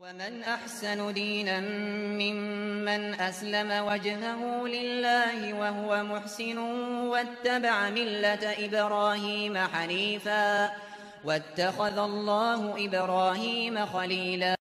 ومن أحسن دينا ممن أسلم وجهه لله وهو محسن واتبع ملة إبراهيم حنيفا واتخذ الله إبراهيم خليلا.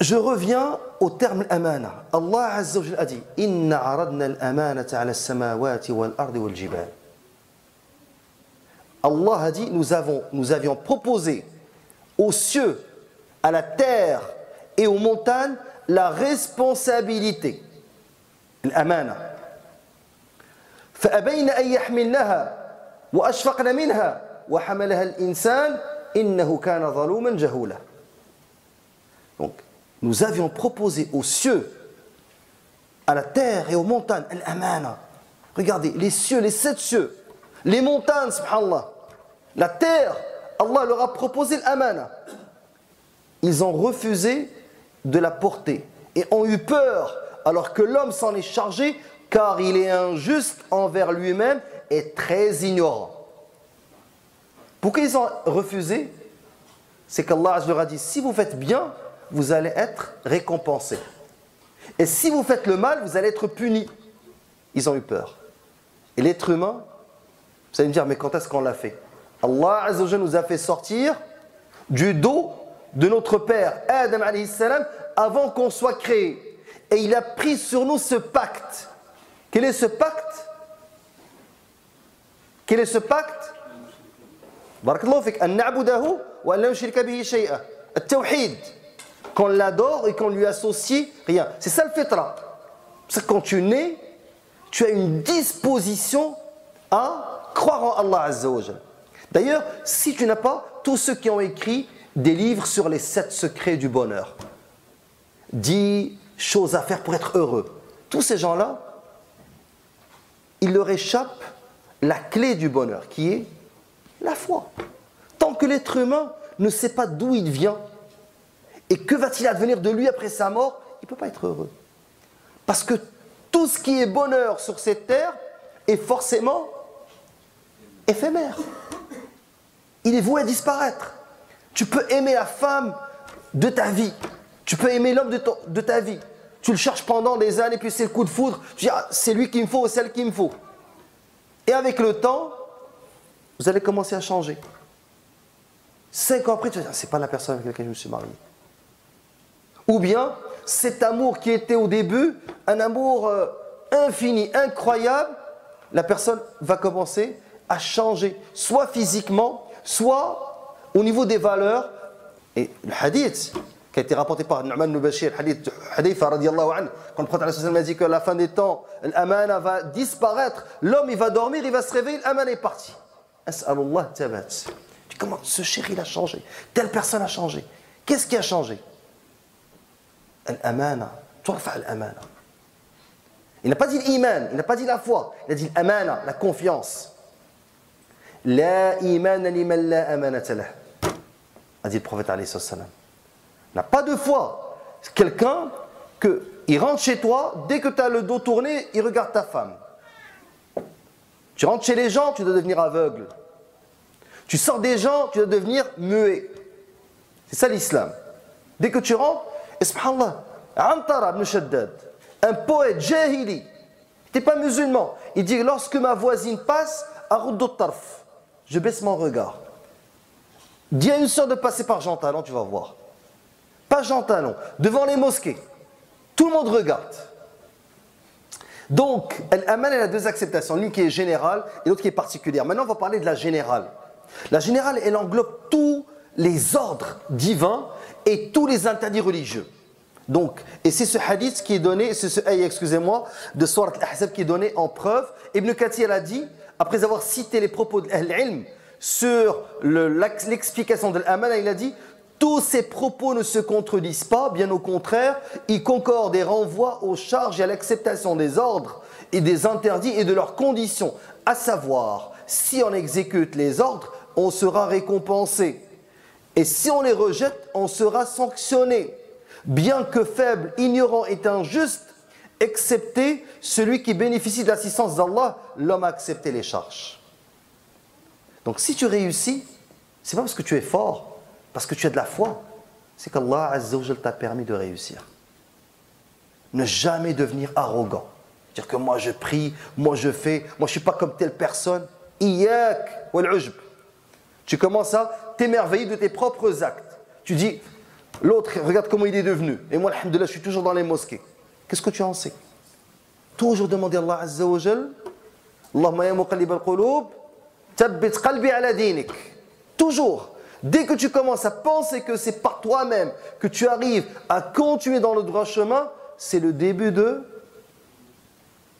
Je reviens au terme amana. Allah Azza wa Jalla a dit Inna aradna al-amanata ala as-samawati wal-ardi wal-jibal. Allah a dit nous avions proposé aux cieux, à la terre et aux montagnes la responsabilité. L'amana. فأبين أن يحملنها وأشفقن منها وحملها الإنسان إنه كان ظلوما جهولا. Donc nous avions proposé aux cieux, à la terre et aux montagnes, l'amana. Regardez, les cieux, les 7 cieux, les montagnes, subhanallah, la terre, Allah leur a proposé l'amana. Ils ont refusé de la porter et ont eu peur alors que l'homme s'en est chargé car il est injuste envers lui-même et très ignorant. Pourquoi ils ont refusé? C'est qu'Allah leur a dit, si vous faites bien, vous allez être récompensés. Et si vous faites le mal, vous allez être punis. Ils ont eu peur. Et l'être humain, vous allez me dire, mais quand est-ce qu'on l'a fait? Allah Azza wa Jalla nous a fait sortir du dos de notre père, Adam alayhi salam, avant qu'on soit créé. Et il a pris sur nous ce pacte. Quel est ce pacte? Quel est ce pacte? Barakallahu fik, an na'budahu wa an la nushrika bihi shay'a. At-tawhid. Qu'on l'adore et qu'on lui associe rien. C'est ça le fitra. C'est quand tu nais, tu as une disposition à croire en Allah Azza wa Jalla. D'ailleurs, si tu n'as pas, tous ceux qui ont écrit des livres sur les 7 secrets du bonheur, 10 choses à faire pour être heureux, tous ces gens-là, il leur échappe la clé du bonheur, qui est la foi. Tant que l'être humain ne sait pas d'où il vient, et que va-t-il advenir de lui après sa mort, il ne peut pas être heureux. Parce que tout ce qui est bonheur sur cette terre est forcément éphémère. Il est voué à disparaître. Tu peux aimer la femme de ta vie. Tu peux aimer l'homme de ta vie. Tu le cherches pendant des années, puis c'est le coup de foudre. Tu dis, ah, c'est lui qu'il me faut ou celle qu'il me faut. Et avec le temps, vous allez commencer à changer. 5 ans après, tu vas dire, c'est pas la personne avec laquelle je me suis marié. Ou bien, cet amour qui était au début, un amour infini, incroyable, la personne va commencer à changer, soit physiquement, soit au niveau des valeurs. Et le hadith qui a été rapporté par Nu'man ibn Bashir, le hadith Haditha radiyallahu anhu, quand le prophète a dit que la fin des temps, l'amana va disparaître, l'homme il va dormir, il va se réveiller, l'amana est parti. As'alullah tabat. Comment ce chéri il a changé, telle personne a changé. Qu'est-ce qui a changé? L'amana, turfa l'amana. Il n'a pas dit l'iman, il n'a pas dit la foi, il a dit l'amana, la confiance. La imana liman la amanata lah, a dit le prophète alayhi salam. Il n'a pas de foi. C'est quelqu'un il rentre chez toi, dès que tu as le dos tourné, il regarde ta femme. Tu rentres chez les gens, tu dois devenir aveugle. Tu sors des gens, tu dois devenir muet. C'est ça l'islam. Dès que tu rentres, et subhanallah, Antara ibn Shaddad, un poète jahili, il n'était pas musulman, il dit lorsque ma voisine passe, aruddu tarf, je baisse mon regard. Dis à une soeur de passer par Jean Talon, tu vas voir. Pas Jean Talon, devant les mosquées. Tout le monde regarde. Donc, l'amana, elle a 2 acceptations, l'une qui est générale et l'autre qui est particulière. Maintenant, on va parler de la générale. La générale, elle englobe tous les ordres divins et tous les interdits religieux. Donc, et c'est ce hadith qui est donné, c'est ce ayah, excusez-moi, de Surat Al-Ahzab qui est donné en preuve. Ibn Kathir a dit, après avoir cité les propos de l'ilm sur l'explication de l'amana, il a dit, tous ces propos ne se contredisent pas, bien au contraire, ils concordent et renvoient aux charges et à l'acceptation des ordres et des interdits et de leurs conditions, à savoir, si on exécute les ordres, on sera récompensé. Et si on les rejette, on sera sanctionné. Bien que faible, ignorant et injuste, excepté celui qui bénéficie de l'assistance d'Allah, l'homme a accepté les charges. Donc si tu réussis, c'est pas parce que tu es fort, parce que tu as de la foi, c'est qu'Allah Azza wa Jal t'a permis de réussir. Ne jamais devenir arrogant. Dire que moi je prie, moi je fais, moi je suis pas comme telle personne. Iyak wal ujb. Tu commences à t'émerveiller de tes propres actes. Tu dis, l'autre, regarde comment il est devenu. Et moi, alhamdoulilah, je suis toujours dans les mosquées. Qu'est-ce que tu en sais? Toujours demander à Allah Azza wa Jal, Allahumma ya muqallib al-qulub, tabbit qalbi ala dinik. Toujours. Dès que tu commences à penser que c'est par toi-même que tu arrives à continuer dans le droit chemin, c'est le début de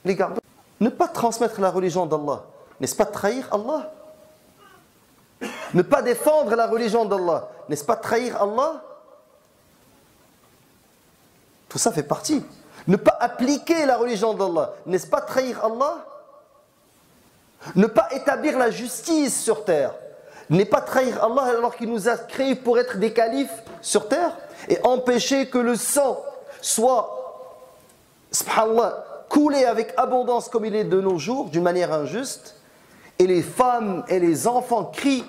l'égard. Ne pas transmettre la religion d'Allah, n'est-ce pas trahir Allah? Ne pas défendre la religion d'Allah, n'est-ce pas trahir Allah? Tout ça fait partie. Ne pas appliquer la religion d'Allah, n'est-ce pas trahir Allah? Ne pas établir la justice sur terre, n'est pas trahir Allah alors qu'il nous a créés pour être des califes sur terre et empêcher que le sang soit, subhanallah, coulé avec abondance comme il est de nos jours, d'une manière injuste, et les femmes et les enfants crient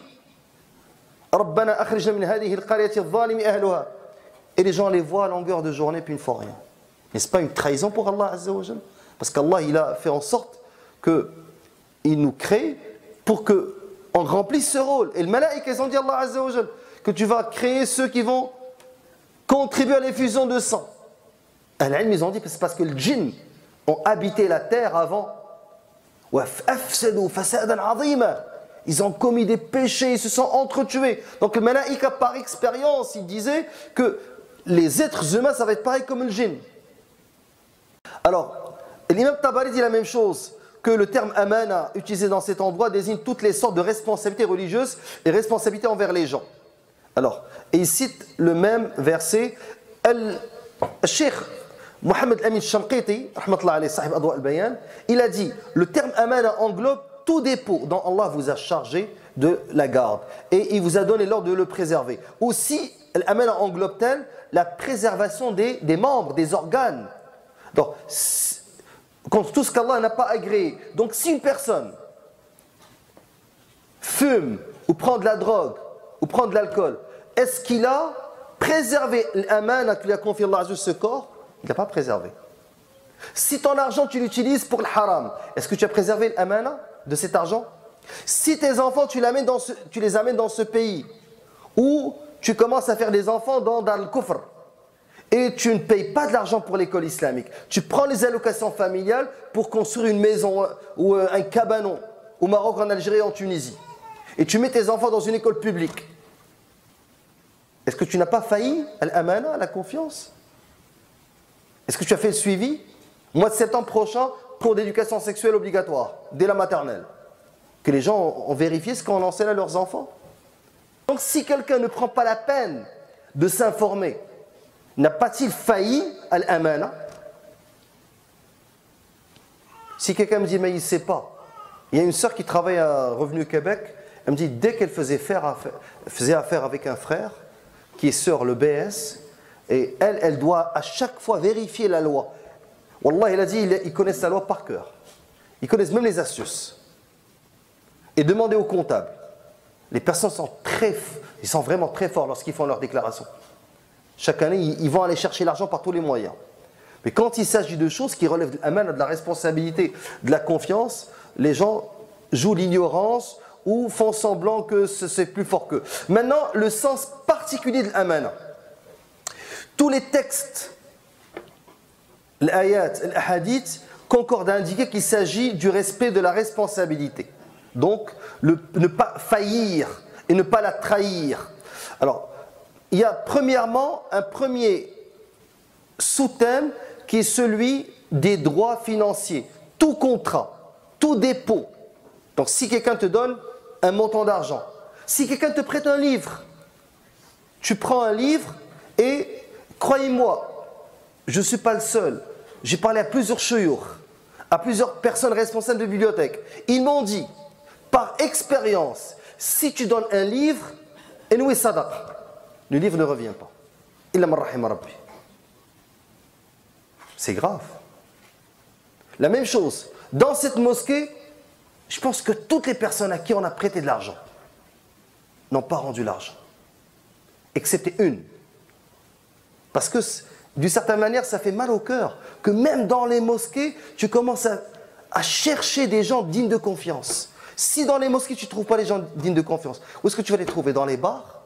Rabbana akhrijna min hadihi al-qaryati adh-dhalimi ahluha. Et les gens les voient à longueur de journée puis ils ne font rien. N'est-ce pas une trahison pour Allah Azza wa Jal? Parce qu'Allah il a fait en sorte qu'il nous crée pour qu'on remplisse ce rôle. Et le malaïk, ils ont dit Allah Azza wa Jal que tu vas créer ceux qui vont contribuer à l'effusion de sang. Al-ilm, ils ont dit que c'est parce que le djinn ont habité la terre avant. Ils ont commis des péchés, ils se sont entretués. Donc le malaïka, par expérience, il disait que les êtres humains, ça va être pareil comme le djinn. Alors, l'imam Tabari dit la même chose, que le terme amana utilisé dans cet endroit désigne toutes les sortes de responsabilités religieuses et responsabilités envers les gens. Alors, et il cite le même verset, Cheikh Mohamed Amin Shanqiti, rahmatullah alayhi, sahib Adwa al-Bayan, il a dit, le terme amana englobe tout dépôt dont Allah vous a chargé de la garde et il vous a donné l'ordre de le préserver. Aussi, l'amana englobe-t-elle la préservation des membres, des organes. Donc, contre tout ce qu'Allah n'a pas agréé. Donc, si une personne fume ou prend de la drogue ou prend de l'alcool, est-ce qu'il a préservé l'amana que lui a confié Allah Azza ce corps? Il n'a pas préservé. Si ton argent tu l'utilises pour le haram, est-ce que tu as préservé l'amana de cet argent? Si tes enfants tu les amènes dans ce pays où tu commences à faire des enfants dans le kufr et tu ne payes pas de l'argent pour l'école islamique, tu prends les allocations familiales pour construire une maison ou un cabanon au Maroc, en Algérie, en Tunisie, et tu mets tes enfants dans une école publique, est-ce que tu n'as pas failli à l'amana, à la confiance? Est-ce que tu as fait le suivi? Mois de septembre prochain, cours d'éducation sexuelle obligatoire, dès la maternelle. Que les gens ont vérifié ce qu'on enseigne à leurs enfants. Donc si quelqu'un ne prend pas la peine de s'informer, n'a pas-il failli à l'amana? Si quelqu'un me dit, mais il ne sait pas. Il y a une sœur qui travaille à Revenu Québec, elle me dit, dès qu'elle faisait affaire avec un frère, qui est sur le BS, et elle doit à chaque fois vérifier la loi. Wallah, il a dit, ils connaissent la loi par cœur. Ils connaissent même les astuces. Et demander au comptable. Les personnes sont vraiment très forts lorsqu'ils font leur déclaration. Chaque année, ils vont aller chercher l'argent par tous les moyens. Mais quand il s'agit de choses qui relèvent de la responsabilité, de la confiance, les gens jouent l'ignorance ou font semblant que c'est plus fort qu'eux. Maintenant, le sens particulier de l'amana. Tous les textes, l'ayat, l'ahadith, concordent à indiquer qu'il s'agit du respect de la responsabilité. Donc, ne pas faillir et ne pas la trahir. Alors, il y a premièrement un premier sous-thème qui est celui des droits financiers. Tout contrat, tout dépôt. Donc, si quelqu'un te donne un montant d'argent, si quelqu'un te prête un livre, tu prends un livre et, croyez-moi, je ne suis pas le seul. J'ai parlé à plusieurs chouyours, à plusieurs personnes responsables de bibliothèque. Ils m'ont dit, par expérience, si tu donnes un livre, le livre ne revient pas. C'est grave. La même chose, dans cette mosquée, je pense que toutes les personnes à qui on a prêté de l'argent n'ont pas rendu l'argent, excepté une. Parce que, d'une certaine manière, ça fait mal au cœur que même dans les mosquées, tu commences à chercher des gens dignes de confiance. Si dans les mosquées, tu ne trouves pas les gens dignes de confiance, où est-ce que tu vas les trouver? Dans les bars?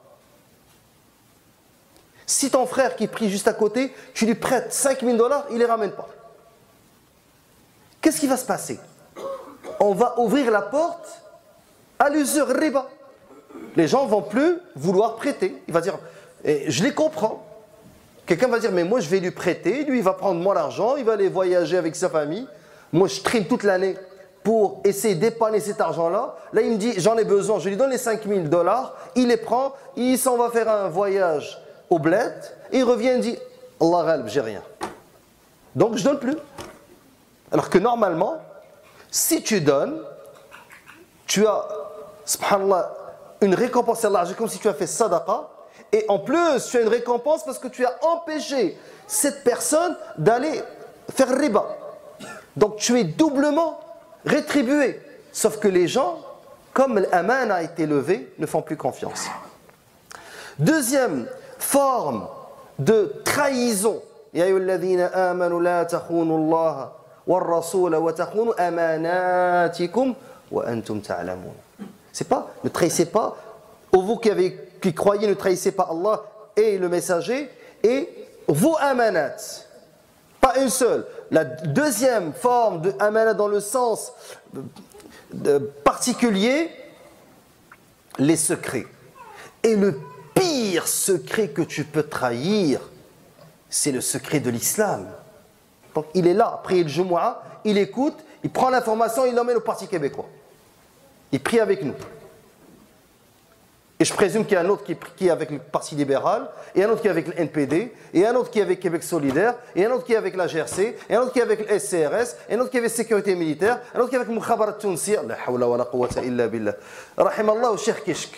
Si ton frère qui prie juste à côté, tu lui prêtes 5 000 $, il ne les ramène pas. Qu'est-ce qui va se passer? On va ouvrir la porte à l'usure riba. Les gens ne vont plus vouloir prêter. Il va dire, et je les comprends. Quelqu'un va dire, mais moi je vais lui prêter, lui il va prendre moi l'argent, il va aller voyager avec sa famille. Moi je trime toute l'année pour essayer d'épargner cet argent-là. Là il me dit, j'en ai besoin, je lui donne les 5 000 $, il les prend, il s'en va faire un voyage au bled, et il revient et dit, Allah ghalb, j'ai rien. Donc je ne donne plus. Alors que normalement, si tu donnes, tu as, subhanallah, une récompense à Allah, comme si tu as fait sadaqa, et en plus, tu as une récompense parce que tu as empêché cette personne d'aller faire riba. Donc tu es doublement rétribué. Sauf que les gens, comme l'aman a été levé, ne font plus confiance. Deuxième forme de trahison. Ya ayyuhalladhina amanu la takhunu Allah والرسول وتخونوا أماناتكم وأنتم تعلمون. C'est pas, ne trahissez pas, vous qui croyez, ne trahissez pas Allah et le messager, et vos amanat. Pas une seule. La deuxième forme de amanat dans le sens particulier, les secrets. Et le pire secret que tu peux trahir, c'est le secret de l'islam. Donc il est là, après le Jumu'ah, il écoute, il prend l'information, il l'emmène au Parti québécois. Il prie avec nous. Et je présume qu'il y a un autre qui est avec le Parti libéral, et un autre qui est avec le NPD, et un autre qui est avec Québec solidaire, et un autre qui est avec la GRC, et un autre qui est avec le SCRS, et un autre qui est avec la sécurité militaire, un autre qui est avec le Mukhabarat Tunsiya. La hawla wa la quwwata illa billah. Rahimallahu Cheikh Kishk.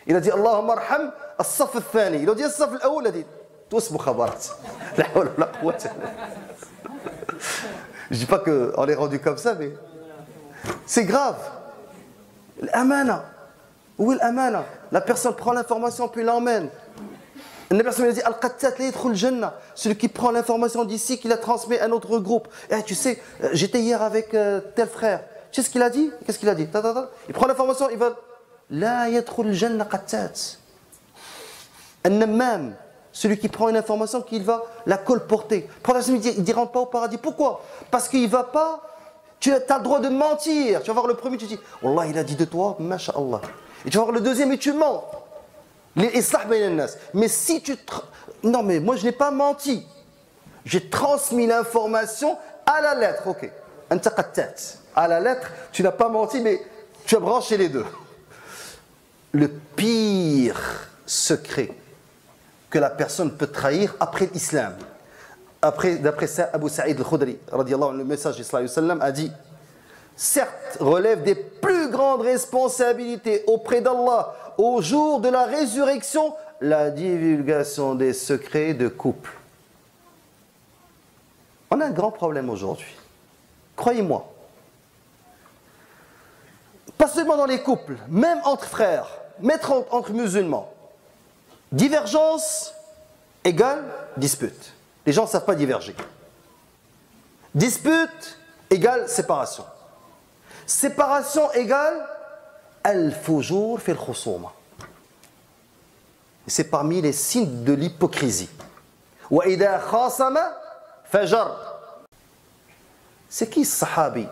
Il a dit Allahumma arham as-saf al-thani. Il a dit as-saf al-awwal, il a dit tous Mukhabarat. La hawla wa la quwwata. Je ne dis pas qu'on est rendu comme ça, mais c'est grave. L'amana. Où est l'amana? La personne prend l'information puis l'emmène. La personne lui dit Al-Qattat la yadkhul Jannah. Celui qui prend l'information d'ici, qui la transmet à un autre groupe. Eh, tu sais, j'étais hier avec tel frère. Tu sais ce qu'il a dit? Qu'est-ce qu'il a dit? Il prend l'information, il va La yadkhul Jannah Qattat. An-Nammam. Celui qui prend une information qu'il va la colporter. Il ne rentre pas au paradis. Pourquoi? Parce qu'il ne va pas. Tu as le droit de mentir. Tu vas voir le premier, tu dis Wallah, il a dit de toi, masha'Allah. Et tu vas voir le deuxième et tu mens. Mais si tu. Non, mais moi je n'ai pas menti. J'ai transmis l'information à la lettre. Ok. À la lettre, tu n'as pas menti, mais tu as branché les deux. Le pire secret que la personne peut trahir après l'islam. D'après ça, Abu Sa'id al-Khudri, le message d'Islam a dit, certes, relève des plus grandes responsabilités auprès d'Allah au jour de la résurrection, la divulgation des secrets de couple. On a un grand problème aujourd'hui. Croyez-moi. Pas seulement dans les couples, même entre frères, même entre musulmans. Divergence égale dispute. Les gens ne savent pas diverger. Dispute égale séparation. Séparation égale al-fujur fil khusuma. C'est parmi les signes de l'hypocrisie. Wa idha khasama fajar. C'est qui ce sahabi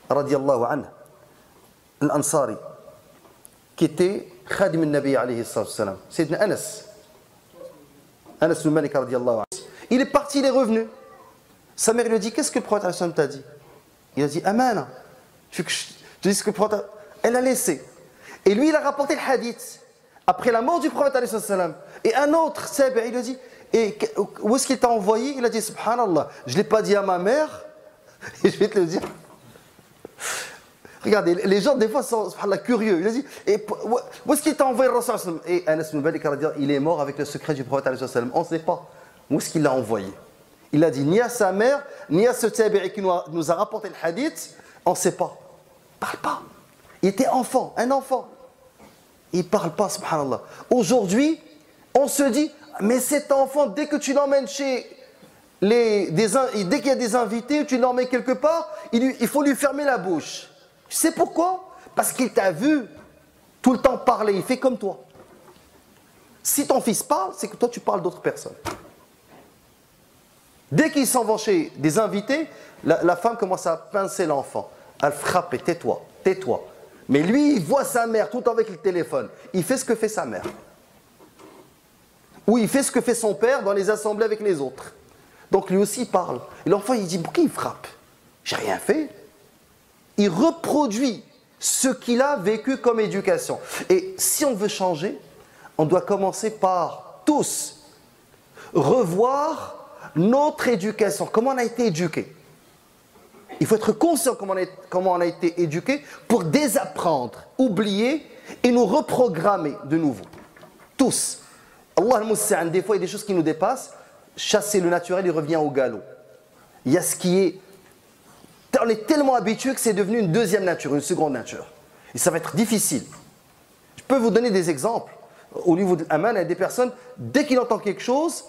radiyallahu anhu al-Ansari qui était Khadim al-Nabi alayhi salam. C'est Anas. Anas ibn Malik radiyallahu anhu. Il est parti, il est revenu. Sa mère lui a dit, qu'est-ce que le prophète sallam t'a dit? Il a dit, amana. Tu dis ce que le prophète... Elle a laissé. Et lui, il a rapporté le hadith. Après la mort du prophète sallam, Et un autre, il lui dit, et où est-ce qu'il t'a envoyé? Il a dit, subhanallah, je ne l'ai pas dit à ma mère, et je vais te le dire. Regardez, les gens des fois sont curieux. Il a dit, et où est-ce qu'il t'a envoyé le Rasul? Et Anas ibn Malik a dit, il est mort avec le secret du prophète. On ne sait pas où est-ce qu'il l'a envoyé. Il a dit ni à sa mère, ni à ce tabi'i qui nous a rapporté le hadith, on ne sait pas. Il ne parle pas. Il était enfant, un enfant. Il ne parle pas, subhanallah. Aujourd'hui, on se dit, mais cet enfant, dès que tu l'emmènes dès qu'il y a des invités, tu l'emmènes quelque part, il faut lui fermer la bouche. Tu sais pourquoi? Parce qu'il t'a vu tout le temps parler, il fait comme toi. Si ton fils parle, c'est que toi tu parles d'autres personnes. Dès qu'ils s'en vont chez des invités, la femme commence à pincer l'enfant. Elle frappe, tais-toi, tais-toi. Mais lui, il voit sa mère tout le temps avec le téléphone. Il fait ce que fait sa mère. Ou il fait ce que fait son père dans les assemblées avec les autres. Donc lui aussi il parle. Et l'enfant il dit, pourquoi il frappe? J'ai rien fait. Il reproduit ce qu'il a vécu comme éducation. Et si on veut changer, on doit commencer par tous revoir notre éducation, comment on a été éduqué. Il faut être conscient comment on a été éduqué pour désapprendre, oublier et nous reprogrammer de nouveau. Tous. Allah al-Musta'an, des fois il y a des choses qui nous dépassent. Chasser le naturel, il revient au galop. Il y a ce qui est... On est tellement habitué que c'est devenu une deuxième nature, une seconde nature. Et ça va être difficile. Je peux vous donner des exemples. Au niveau de l'Aman, il y a des personnes, dès qu'il entend quelque chose,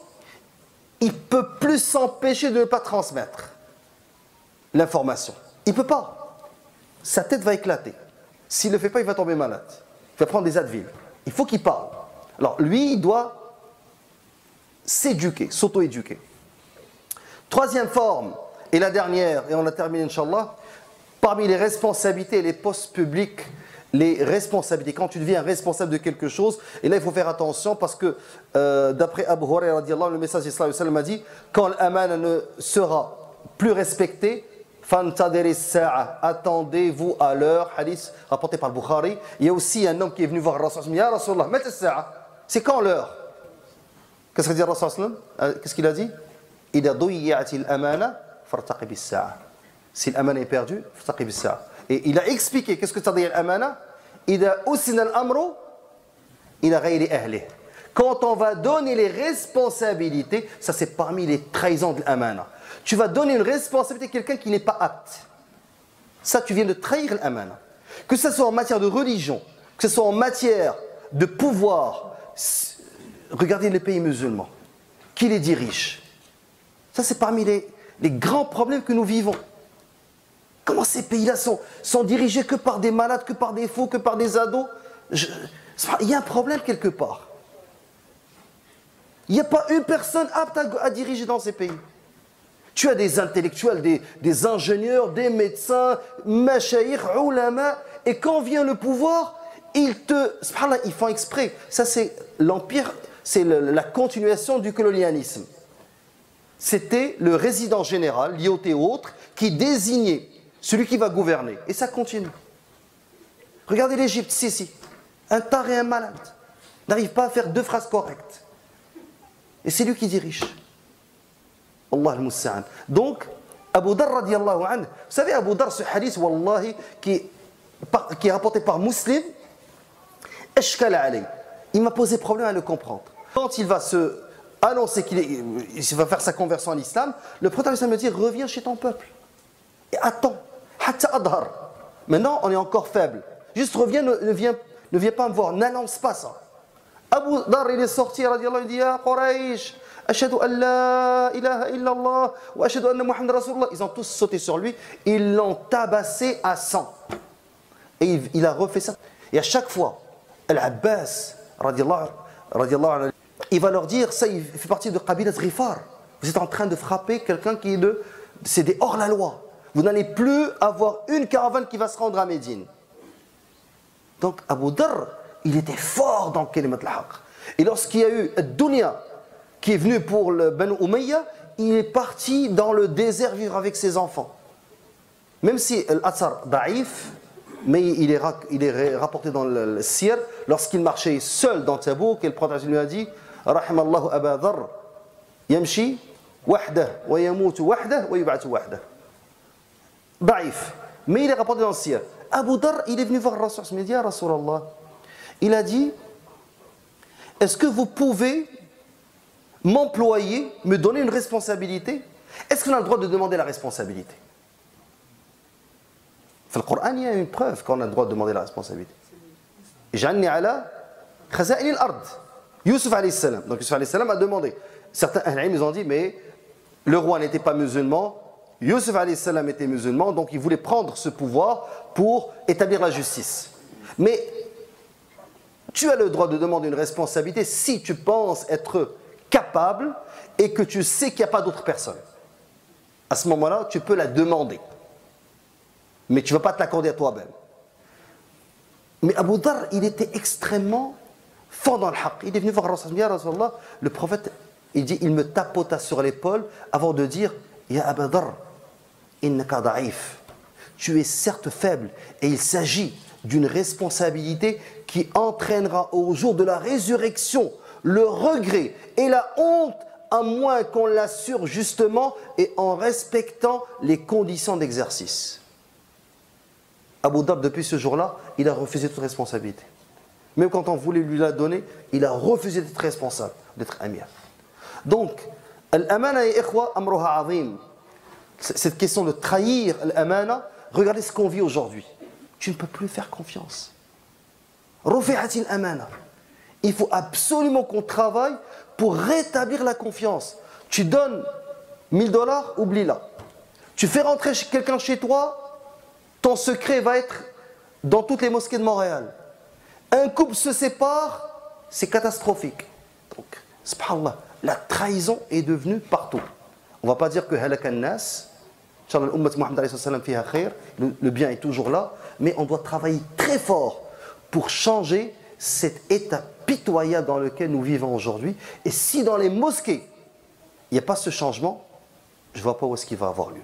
il ne peut plus s'empêcher de ne pas transmettre l'information. Il ne peut pas. Sa tête va éclater. S'il ne le fait pas, il va tomber malade. Il va prendre des Advil. Il faut qu'il parle. Alors lui, il doit s'éduquer, s'auto-éduquer. Troisième forme, et la dernière, et on la termine, Inch'Allah, parmi les responsabilités et les postes publics, les responsabilités, quand tu deviens responsable de quelque chose, et là il faut faire attention parce que d'après Abu Hurairah, le message d'Islam a dit, quand l'amana ne sera plus respecté, attendez-vous à l'heure, hadith rapporté par Bukhari. Il y a aussi un homme qui est venu voir Rasul, Ya Rasulallah, c'est quand l'heure? Qu'est-ce que dit Rasul? Qu'est-ce qu'il a dit? Si l'amana est perdu, et il a expliqué qu'est-ce que ça veut dire l'amana. Quand on va donner les responsabilités, ça c'est parmi les trahisons de l'amana. Tu vas donner une responsabilité à quelqu'un qui n'est pas apte. Ça, tu viens de trahir l'amana. Que ce soit en matière de religion, que ce soit en matière de pouvoir. Regardez les pays musulmans. Qui les dirige? Ça, c'est parmi les grands problèmes que nous vivons. Comment ces pays-là sont dirigés que par des malades, que par des fous, que par des ados? Il y a un problème quelque part. Il n'y a pas une personne apte à diriger dans ces pays. Tu as des intellectuels, des ingénieurs, des médecins, mashayikh, ulama, et quand vient le pouvoir, ils font exprès. Ça, c'est l'empire, c'est la continuation du colonialisme. C'était le résident général, l'IOT ou autre, qui désignait celui qui va gouverner. Et ça continue. Regardez l'Égypte, Sisi. Un taré et un malade. N'arrive pas à faire deux phrases correctes. Et c'est lui qui dirige. Allah al-Musta'an. Donc, Abu Dar radiallahu anhu. Vous savez, Abu Dar, ce hadith, wallahi, qui est rapporté par Muslim, il m'a posé problème à le comprendre. Quand il va se annoncer qu'il va faire sa conversion à l'islam, le prophète me dit, reviens chez ton peuple. Et attends. Maintenant, on est encore faible. Juste reviens, ne viens pas me voir, n'annonce pas ça. Abu Dar, il est sorti, radiallahu, il dit, Ya Quraysh, ashhadu an la ilaha illallah, wa ashhadu anna Muhammad Rasulullah. Ils ont tous sauté sur lui, ils l'ont tabassé à 100. Et il a refait ça. Et à chaque fois, Al-Abbas, radiallahu anhu, il va leur dire, ça, il fait partie de Qabilat Ghifar. Vous êtes en train de frapper quelqu'un qui est c'est des hors-la-loi. Vous n'allez plus avoir une caravane qui va se rendre à Médine. Donc Abu Dar, il était fort dans Kalimat al-Haq. Et lorsqu'il y a eu Dunya qui est venu pour le Banu Umayya, il est parti dans le désert vivre avec ses enfants. Même si l'Athar da'if, mais il est rapporté dans le Siyar, lorsqu'il marchait seul dans Tabouk, et le prophète lui a dit, رحم الله أبا ذر يمشي وحده ويموت وحده ويبعث وحده. ضعيف. Mais il est rapporté dans le siyar. Abu Dharr, il est venu voir Rasul, il m'a dit, Ya Rasulallah, il a dit, est-ce que vous pouvez m'employer, me donner une responsabilité? Est-ce qu'on a le droit de demander la responsabilité? Dans le Coran, il y a une preuve qu'on a le droit de demander la responsabilité. J'anni ala khaza'in al-ard. Yusuf alayhi salam. Donc Yusuf alayhi salam a demandé. Certains ahl'ilm, ils ont dit, mais le roi n'était pas musulman, Yusuf alayhi salam était musulman, donc il voulait prendre ce pouvoir pour établir la justice. Mais tu as le droit de demander une responsabilité si tu penses être capable et que tu sais qu'il n'y a pas d'autre personne. À ce moment-là, tu peux la demander. Mais tu ne vas pas te l'accorder à toi-même. Mais Abu Dharr, il était extrêmement fort dans le haqq. Il est venu voir Rasulallah. Le prophète, il dit, il me tapota sur l'épaule avant de dire, Ya Abu Dharr, innaka da'if. Tu es certes faible et il s'agit d'une responsabilité qui entraînera au jour de la résurrection le regret et la honte, à moins qu'on l'assure justement et en respectant les conditions d'exercice. Abu Dharr, depuis ce jour-là, il a refusé toute responsabilité. Même quand on voulait lui la donner, il a refusé d'être responsable, d'être amir. Donc, al-amana ya ikhwa amruha azim. Cette question de trahir al-amana, regardez ce qu'on vit aujourd'hui. Tu ne peux plus faire confiance. Rufi'atil amana. Il faut absolument qu'on travaille pour rétablir la confiance. Tu donnes $1000, oublie-la. Tu fais rentrer quelqu'un chez toi, ton secret va être dans toutes les mosquées de Montréal. Un couple se sépare, c'est catastrophique. Donc, subhanallah, la trahison est devenue partout. On ne va pas dire que halakan nas, le bien est toujours là, mais on doit travailler très fort pour changer cet état pitoyable dans lequel nous vivons aujourd'hui. Et si dans les mosquées, il n'y a pas ce changement, je ne vois pas où est-ce qu'il va avoir lieu.